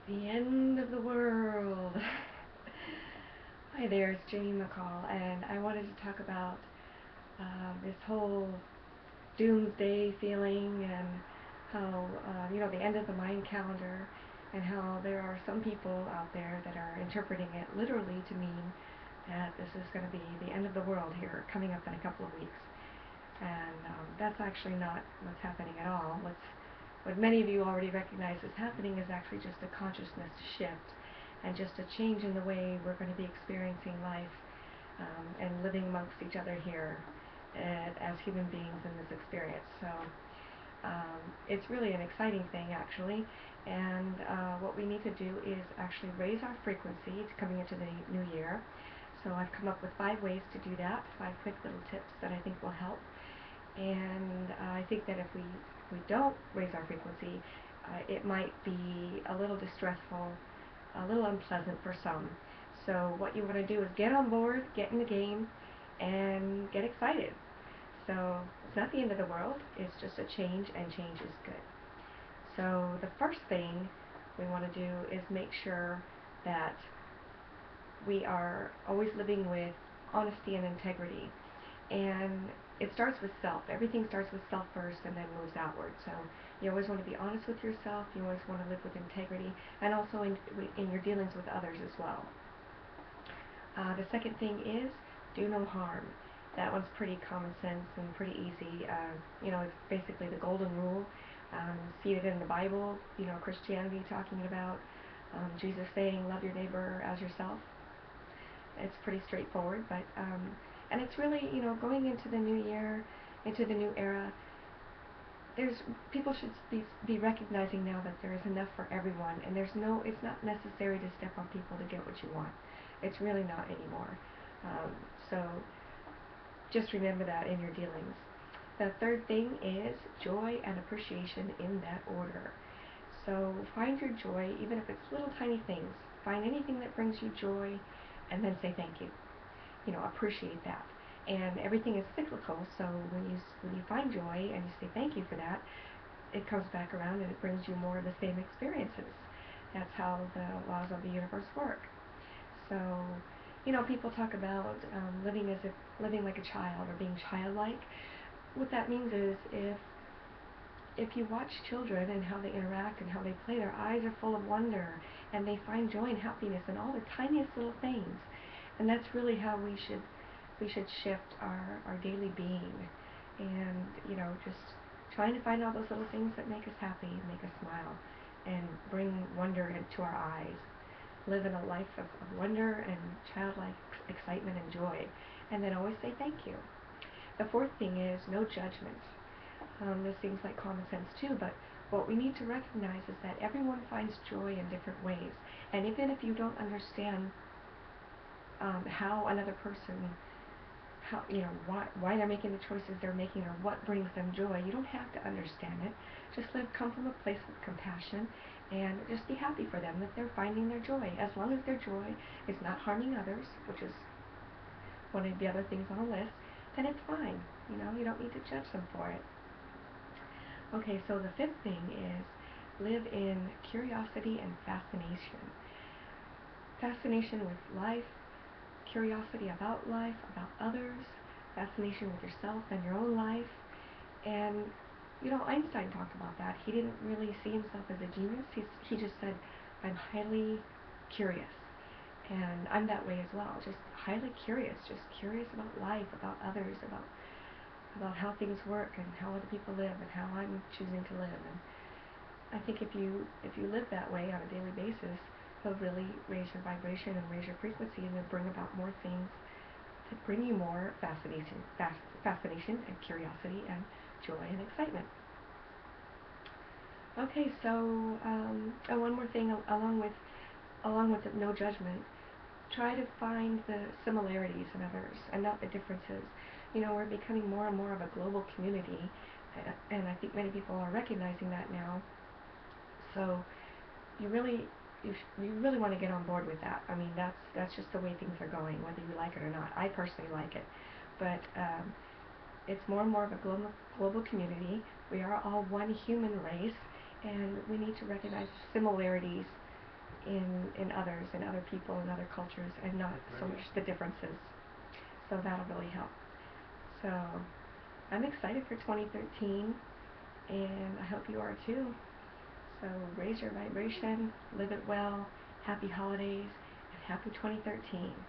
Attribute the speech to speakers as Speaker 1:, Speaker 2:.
Speaker 1: The end of the world. Hi there, it's Janie McCall, and I wanted to talk about this whole doomsday feeling and how, the end of the Mayan calendar, and how there are some people out there that are interpreting it literally to mean that this is going to be the end of the world here coming up in a couple of weeks. And that's actually not what's happening at all. What many of you already recognize is happening is actually just a consciousness shift and just a change in the way we're going to be experiencing life and living amongst each other here as human beings in this experience. So it's really an exciting thing, actually. And what we need to do is actually raise our frequency coming into the new year. So I've come up with 5 ways to do that, 5 quick little tips that I think will help. And I think that if we don't raise our frequency, it might be a little distressful, a little unpleasant for some. So what you want to do is get on board, get in the game, and get excited. So it's not the end of the world, it's just a change, and change is good. So the first thing we want to do is make sure that we are always living with honesty and integrity. And it starts with self. Everything starts with self first and then moves outward. So you always want to be honest with yourself. You always want to live with integrity, and also in your dealings with others as well. The second thing is do no harm. That one's pretty common sense and pretty easy. It's basically the golden rule. See it in the Bible. Christianity talking about Jesus saying, "Love your neighbor as yourself." It's pretty straightforward, but and it's really, going into the new year, into the new era. There's people should be recognizing now that there is enough for everyone, and it's not necessary to step on people to get what you want. It's really not anymore. So just remember that in your dealings. The third thing is joy and appreciation in that order. So find your joy, even if it's little tiny things. Find anything that brings you joy, and then say thank you. Appreciate that. And everything is cyclical, so when you find joy and you say thank you for that, it comes back around and it brings you more of the same experiences. That's how the laws of the universe work. So, people talk about living like a child or being childlike. What that means is if you watch children and how they interact and how they play, their eyes are full of wonder and they find joy and happiness in all the tiniest little things. And that's really how we should shift our daily being, and just trying to find all those little things that make us happy, make us smile, and bring wonder into our eyes. Live in a life of wonder and childlike excitement and joy, and then always say thank you. The fourth thing is no judgment. This seems like common sense too, but what we need to recognize is that everyone finds joy in different ways, and even if you don't understand how another person, why they're making the choices they're making or what brings them joy, you don't have to understand it. Just come from a place of compassion and just be happy for them that they're finding their joy. As long as their joy is not harming others, which is one of the other things on the list, then it's fine. You don't need to judge them for it. Okay, so the fifth thing is live in curiosity and fascination. Fascination with life, curiosity about life, about others, fascination with yourself and your own life. And, Einstein talked about that. He didn't really see himself as a genius. He just said, I'm highly curious. And I'm that way as well, just highly curious, just curious about life, about others, about how things work and how other people live and how I'm choosing to live. And I think if you live that way on a daily basis, it'll really raise your vibration and raise your frequency, and it'll bring about more things to bring you more fascination and curiosity and joy and excitement. Okay, so one more thing along with the no judgment, try to find the similarities in others and not the differences. We're becoming more and more of a global community, and I think many people are recognizing that now. So you really you really want to get on board with that. I mean, that's just the way things are going, whether you like it or not. I personally like it, but it's more and more of a global community. We are all one human race, and we need to recognize similarities in others, in other people, in other cultures, and not so much the differences. So that'll really help. So I'm excited for 2013, and I hope you are too. So raise your vibration, live it well, happy holidays, and happy 2013.